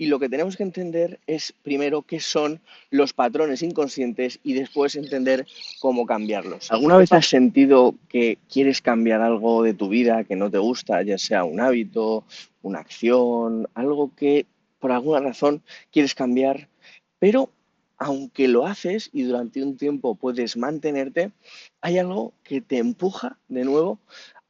Y lo que tenemos que entender es primero qué son los patrones inconscientes y después entender cómo cambiarlos. ¿Alguna vez has sentido que quieres cambiar algo de tu vida que no te gusta, ya sea un hábito, una acción, algo que por alguna razón quieres cambiar, pero aunque lo haces y durante un tiempo puedes mantenerte, hay algo que te empuja de nuevo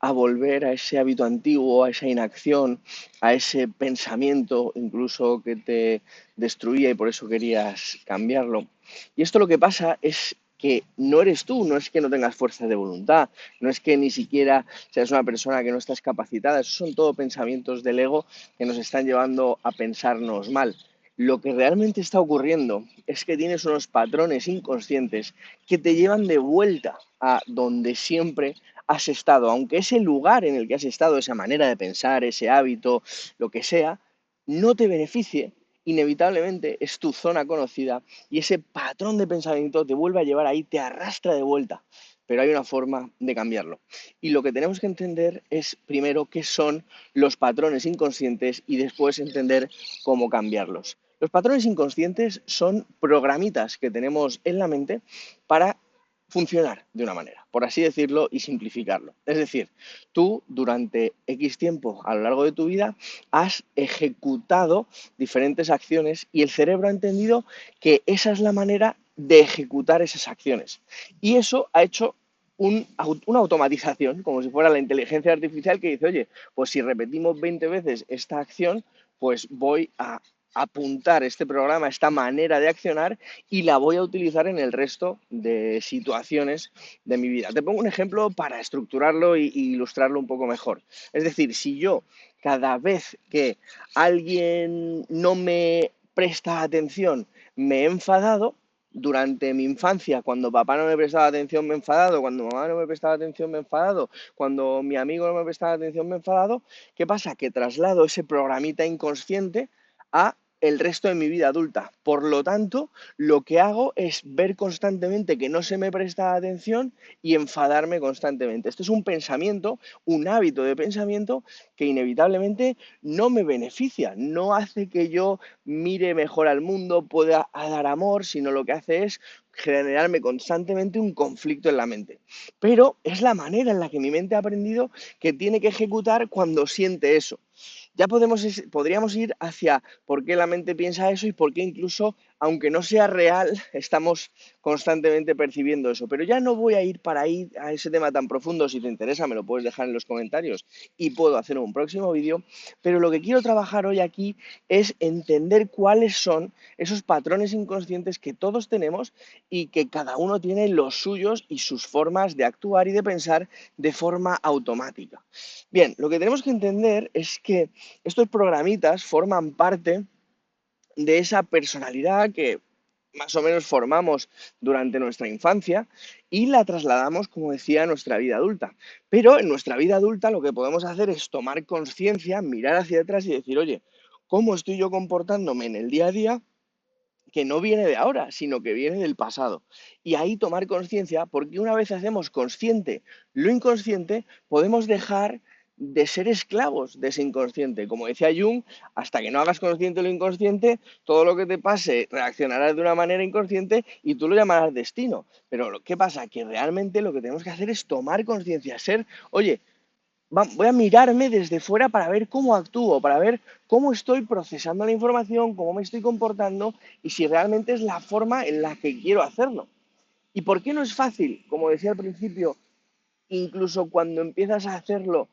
a volver a ese hábito antiguo, a esa inacción, a ese pensamiento incluso que te destruía y por eso querías cambiarlo? Y esto lo que pasa es que no eres tú, no es que no tengas fuerza de voluntad, no es que ni siquiera seas una persona que no estás capacitada, esos son todo pensamientos del ego que nos están llevando a pensarnos mal. Lo que realmente está ocurriendo es que tienes unos patrones inconscientes que te llevan de vuelta a donde siempre has estado, aunque ese lugar en el que has estado, esa manera de pensar, ese hábito, lo que sea, no te beneficie, inevitablemente es tu zona conocida y ese patrón de pensamiento te vuelve a llevar ahí, te arrastra de vuelta. Pero hay una forma de cambiarlo. Y lo que tenemos que entender es primero qué son los patrones inconscientes y después entender cómo cambiarlos. Los patrones inconscientes son programitas que tenemos en la mente para funcionar de una manera, por así decirlo y simplificarlo. Es decir, tú durante X tiempo a lo largo de tu vida has ejecutado diferentes acciones y el cerebro ha entendido que esa es la manera de ejecutar esas acciones. Y eso ha hecho una automatización, como si fuera la inteligencia artificial que dice, oye, pues si repetimos 20 veces esta acción, pues voy a apuntar este programa, esta manera de accionar y la voy a utilizar en el resto de situaciones de mi vida. Te pongo un ejemplo para estructurarlo y ilustrarlo un poco mejor. Es decir, si yo cada vez que alguien no me presta atención me he enfadado, durante mi infancia, cuando papá no me prestaba atención me he enfadado, cuando mamá no me prestaba atención me he enfadado, cuando mi amigo no me prestaba atención me he enfadado, ¿qué pasa? Que traslado ese programita inconsciente a el resto de mi vida adulta. Por lo tanto, lo que hago es ver constantemente que no se me presta atención y enfadarme constantemente. Esto es un pensamiento, un hábito de pensamiento que inevitablemente no me beneficia, no hace que yo mire mejor al mundo, pueda dar amor, sino lo que hace es generarme constantemente un conflicto en la mente. Pero es la manera en la que mi mente ha aprendido que tiene que ejecutar cuando siente eso. Ya podríamos ir hacia por qué la mente piensa eso y por qué incluso, aunque no sea real, estamos constantemente percibiendo eso. Pero ya no voy a ir para ir a ese tema tan profundo. Si te interesa, me lo puedes dejar en los comentarios y puedo hacer un próximo vídeo. Pero lo que quiero trabajar hoy aquí es entender cuáles son esos patrones inconscientes que todos tenemos y que cada uno tiene los suyos y sus formas de actuar y de pensar de forma automática. Bien, lo que tenemos que entender es que estos programitas forman parte de esa personalidad que más o menos formamos durante nuestra infancia y la trasladamos, como decía, a nuestra vida adulta. Pero en nuestra vida adulta lo que podemos hacer es tomar conciencia, mirar hacia atrás y decir, oye, ¿cómo estoy yo comportándome en el día a día que no viene de ahora, sino que viene del pasado? Y ahí tomar conciencia, porque una vez hacemos consciente lo inconsciente, podemos dejar de ser esclavos de ese inconsciente. Como decía Jung, hasta que no hagas consciente lo inconsciente, todo lo que te pase reaccionarás de una manera inconsciente y tú lo llamarás destino. Pero ¿qué pasa? Que realmente lo que tenemos que hacer es tomar conciencia, ser, oye, voy a mirarme desde fuera para ver cómo actúo, para ver cómo estoy procesando la información, cómo me estoy comportando y si realmente es la forma en la que quiero hacerlo. ¿Y por qué no es fácil? Como decía al principio, incluso cuando empiezas a hacerlo,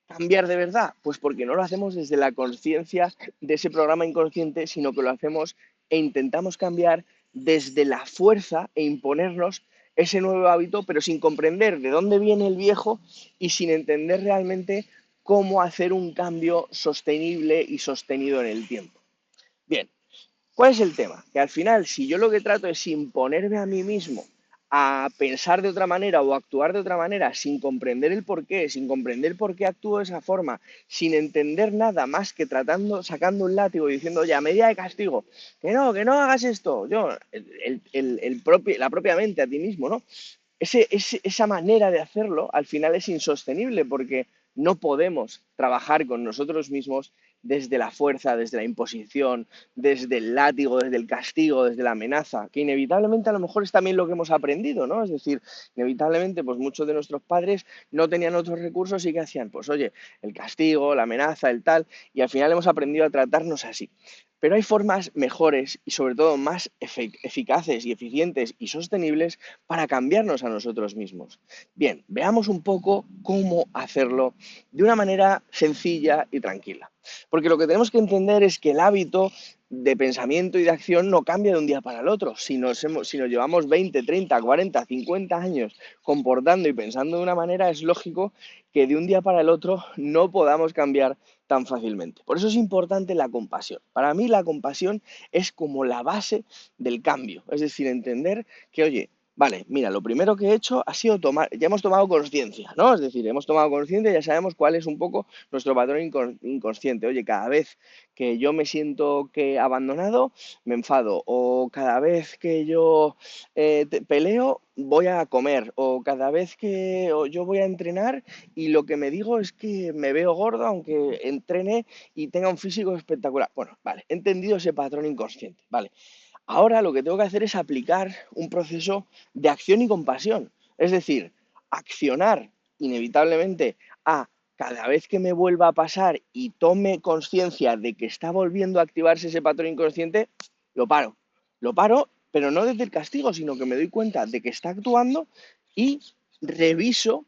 cambiar de verdad. Pues porque no lo hacemos desde la conciencia de ese programa inconsciente, sino que lo hacemos e intentamos cambiar desde la fuerza e imponernos ese nuevo hábito, pero sin comprender de dónde viene el viejo y sin entender realmente cómo hacer un cambio sostenible y sostenido en el tiempo. Bien, ¿cuál es el tema? Que al final, si yo lo que trato es imponerme a mí mismo a pensar de otra manera o actuar de otra manera sin comprender el porqué, sin comprender por qué actúo de esa forma, sin entender nada más que tratando, sacando un látigo y diciendo, oye, a medida de castigo, que no hagas esto, yo, la propia mente a ti mismo, ¿no? Esa manera de hacerlo al final es insostenible porque no podemos trabajar con nosotros mismos desde la fuerza, desde la imposición, desde el látigo, desde el castigo, desde la amenaza, que inevitablemente a lo mejor es también lo que hemos aprendido, ¿no? Es decir, inevitablemente, pues muchos de nuestros padres no tenían otros recursos y ¿qué hacían? Pues oye, el castigo, la amenaza, el tal, y al final hemos aprendido a tratarnos así. Pero hay formas mejores y sobre todo más eficaces y eficientes y sostenibles para cambiarnos a nosotros mismos. Bien, veamos un poco cómo hacerlo de una manera sencilla y tranquila. Porque lo que tenemos que entender es que el hábito de pensamiento y de acción no cambia de un día para el otro. Si nos llevamos 20, 30, 40, 50 años comportando y pensando de una manera, es lógico que de un día para el otro no podamos cambiar tan fácilmente. Por eso es importante la compasión. Para mí la compasión es como la base del cambio. Es decir, entender que, oye, vale, mira, lo primero que he hecho ha sido tomar, ya hemos tomado conciencia, ¿no? Es decir, hemos tomado conciencia y ya sabemos cuál es un poco nuestro patrón inconsciente. Oye, cada vez que yo me siento que abandonado, me enfado. O cada vez que yo peleo, voy a comer. O cada vez que yo voy a entrenar y lo que me digo es que me veo gordo aunque entrene y tenga un físico espectacular. Bueno, vale, he entendido ese patrón inconsciente, vale. Ahora lo que tengo que hacer es aplicar un proceso de acción y compasión. Es decir, accionar inevitablemente a cada vez que me vuelva a pasar y tome conciencia de que está volviendo a activarse ese patrón inconsciente, lo paro. Lo paro, pero no desde el castigo, sino que me doy cuenta de que está actuando y reviso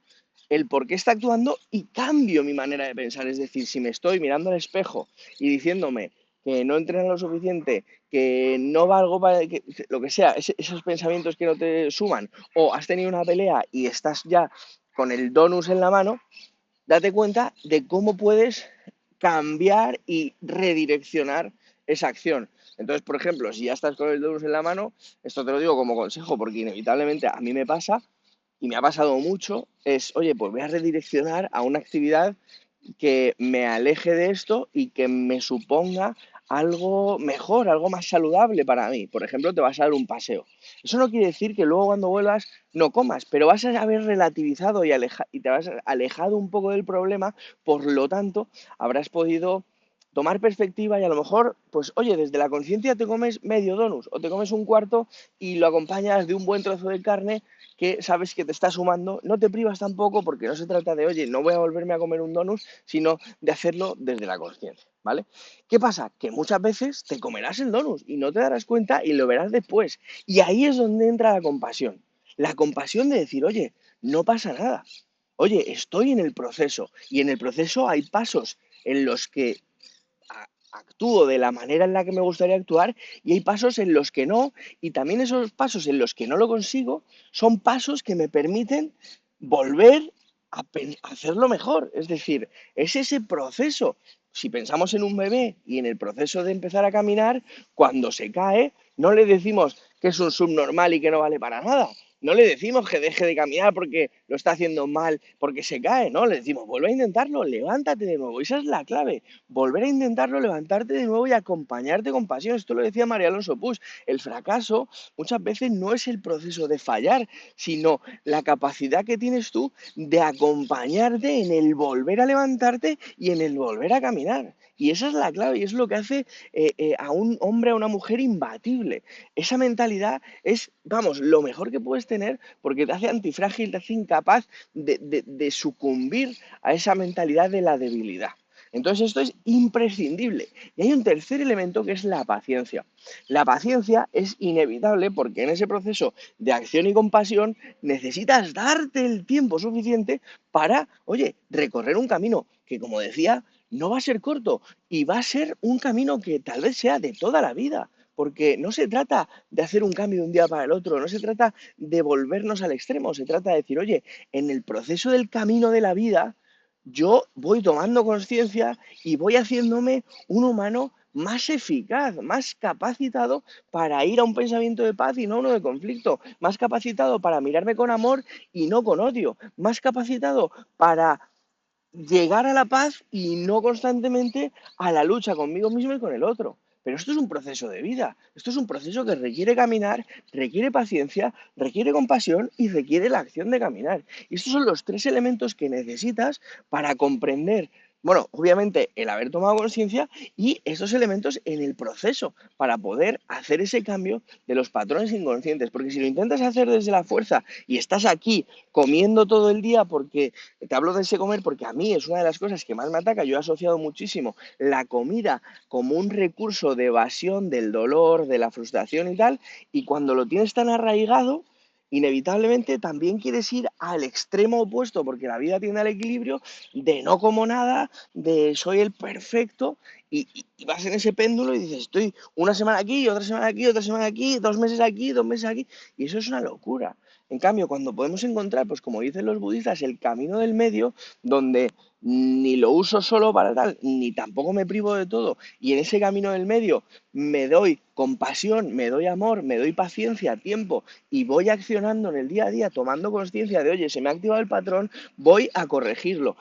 el por qué está actuando y cambio mi manera de pensar. Es decir, si me estoy mirando al espejo y diciéndome que no entreno lo suficiente, que no valgo para que, lo que sea, esos pensamientos que no te suman, o has tenido una pelea y estás ya con el donus en la mano, date cuenta de cómo puedes cambiar y redireccionar esa acción. Entonces, por ejemplo, si ya estás con el donus en la mano, esto te lo digo como consejo porque inevitablemente a mí me pasa y me ha pasado mucho, es, oye, pues voy a redireccionar a una actividad que me aleje de esto y que me suponga algo mejor, algo más saludable para mí. Por ejemplo, te vas a dar un paseo. Eso no quiere decir que luego cuando vuelvas no comas, pero vas a haber relativizado y te has alejado un poco del problema, por lo tanto, habrás podido tomar perspectiva y a lo mejor, pues oye, desde la conciencia te comes medio donus o te comes un cuarto y lo acompañas de un buen trozo de carne que sabes que te está sumando, no te privas tampoco porque no se trata de, oye, no voy a volverme a comer un donut, sino de hacerlo desde la conciencia, ¿vale? ¿Qué pasa? Que muchas veces te comerás el donut y no te darás cuenta y lo verás después. Y ahí es donde entra la compasión. La compasión de decir, oye, no pasa nada. Oye, estoy en el proceso y en el proceso hay pasos en los que actúo de la manera en la que me gustaría actuar y hay pasos en los que no, y también esos pasos en los que no lo consigo son pasos que me permiten volver a hacerlo mejor. Es decir, es ese proceso. Si pensamos en un bebé y en el proceso de empezar a caminar, cuando se cae, no le decimos que es un subnormal y que no vale para nada. No le decimos que deje de caminar porque lo está haciendo mal, porque se cae, no, le decimos, vuelve a intentarlo, levántate de nuevo. Esa es la clave, volver a intentarlo, levantarte de nuevo y acompañarte con pasión. Esto lo decía María Alonso Puig. El fracaso muchas veces no es el proceso de fallar, sino la capacidad que tienes tú de acompañarte en el volver a levantarte y en el volver a caminar. Y esa es la clave y es lo que hace a un hombre, a una mujer imbatible. Esa mentalidad es, vamos, lo mejor que puedes tener porque te hace antifrágil, te hace incapaz de sucumbir a esa mentalidad de la debilidad. Entonces esto es imprescindible. Y hay un tercer elemento que es la paciencia. La paciencia es inevitable porque en ese proceso de acción y compasión necesitas darte el tiempo suficiente para, oye, recorrer un camino que, como decía, no va a ser corto y va a ser un camino que tal vez sea de toda la vida. Porque no se trata de hacer un cambio de un día para el otro, no se trata de volvernos al extremo, se trata de decir, oye, en el proceso del camino de la vida, yo voy tomando conciencia y voy haciéndome un humano más eficaz, más capacitado para ir a un pensamiento de paz y no uno de conflicto, más capacitado para mirarme con amor y no con odio, más capacitado para llegar a la paz y no constantemente a la lucha conmigo mismo y con el otro. Pero esto es un proceso de vida, esto es un proceso que requiere caminar, requiere paciencia, requiere compasión y requiere la acción de caminar. Y estos son los tres elementos que necesitas para comprender Bueno, obviamente el haber tomado conciencia y esos elementos en el proceso para poder hacer ese cambio de los patrones inconscientes. Porque si lo intentas hacer desde la fuerza y estás aquí comiendo todo el día, porque te hablo de ese comer, porque a mí es una de las cosas que más me ataca. Yo he asociado muchísimo la comida como un recurso de evasión del dolor, de la frustración y tal, y cuando lo tienes tan arraigado, inevitablemente también quieres ir al extremo opuesto, porque la vida tiene el equilibrio de no como nada, de soy el perfecto, y vas en ese péndulo y dices, estoy una semana aquí, otra semana aquí, otra semana aquí, 2 meses aquí, 2 meses aquí, y eso es una locura. En cambio, cuando podemos encontrar, pues como dicen los budistas, el camino del medio, donde ni lo uso solo para tal, ni tampoco me privo de todo, y en ese camino del medio me doy compasión, me doy amor, me doy paciencia, tiempo, y voy accionando en el día a día, tomando conciencia de, oye, se me ha activado el patrón, voy a corregirlo.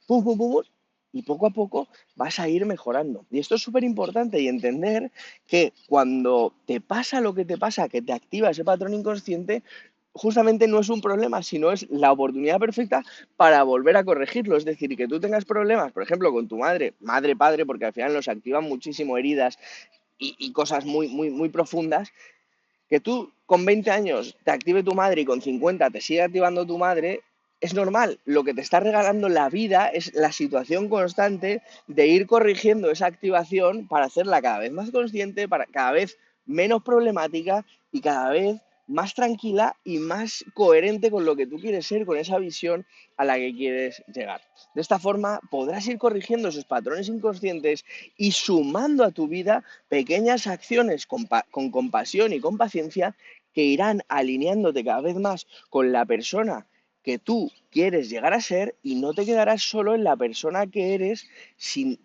Pum, pum, pum, pum, y poco a poco vas a ir mejorando. Y esto es súper importante y entender que cuando te pasa lo que te pasa, que te activa ese patrón inconsciente, justamente no es un problema, sino es la oportunidad perfecta para volver a corregirlo. Es decir, que tú tengas problemas, por ejemplo, con tu madre, madre, padre, porque al final nos activan muchísimo heridas y cosas muy, muy, muy profundas, que tú con 20 años te active tu madre y con 50 te siga activando tu madre, es normal. Lo que te está regalando la vida es la situación constante de ir corrigiendo esa activación para hacerla cada vez más consciente, para cada vez menos problemática y cada vez más tranquila y más coherente con lo que tú quieres ser, con esa visión a la que quieres llegar. De esta forma podrás ir corrigiendo esos patrones inconscientes y sumando a tu vida pequeñas acciones con compasión y con paciencia que irán alineándote cada vez más con la persona que tú quieres llegar a ser y no te quedarás solo en la persona que eres sin,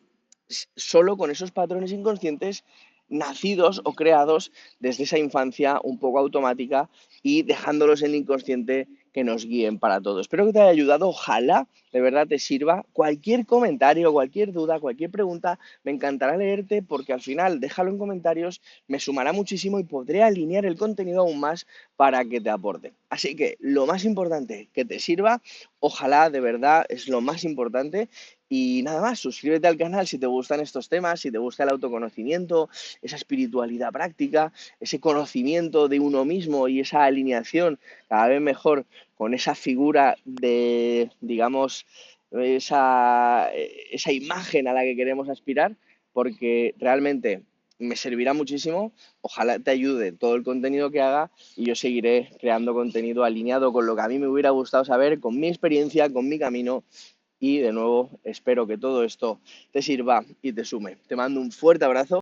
solo con esos patrones inconscientes nacidos o creados desde esa infancia un poco automática y dejándolos en el inconsciente que nos guíen para todo. Espero que te haya ayudado, ojalá de verdad te sirva. Cualquier comentario, cualquier duda, cualquier pregunta, me encantará leerte porque al final déjalo en comentarios, me sumará muchísimo y podré alinear el contenido aún más para que te aporte. Así que lo más importante, que te sirva, ojalá de verdad es lo más importante. Y nada más, suscríbete al canal si te gustan estos temas, si te gusta el autoconocimiento, esa espiritualidad práctica, ese conocimiento de uno mismo y esa alineación cada vez mejor con esa figura de, digamos, esa imagen a la que queremos aspirar, porque realmente me servirá muchísimo. Ojalá te ayude todo el contenido que haga y yo seguiré creando contenido alineado con lo que a mí me hubiera gustado saber, con mi experiencia, con mi camino. Y de nuevo, espero que todo esto te sirva y te sume. Te mando un fuerte abrazo.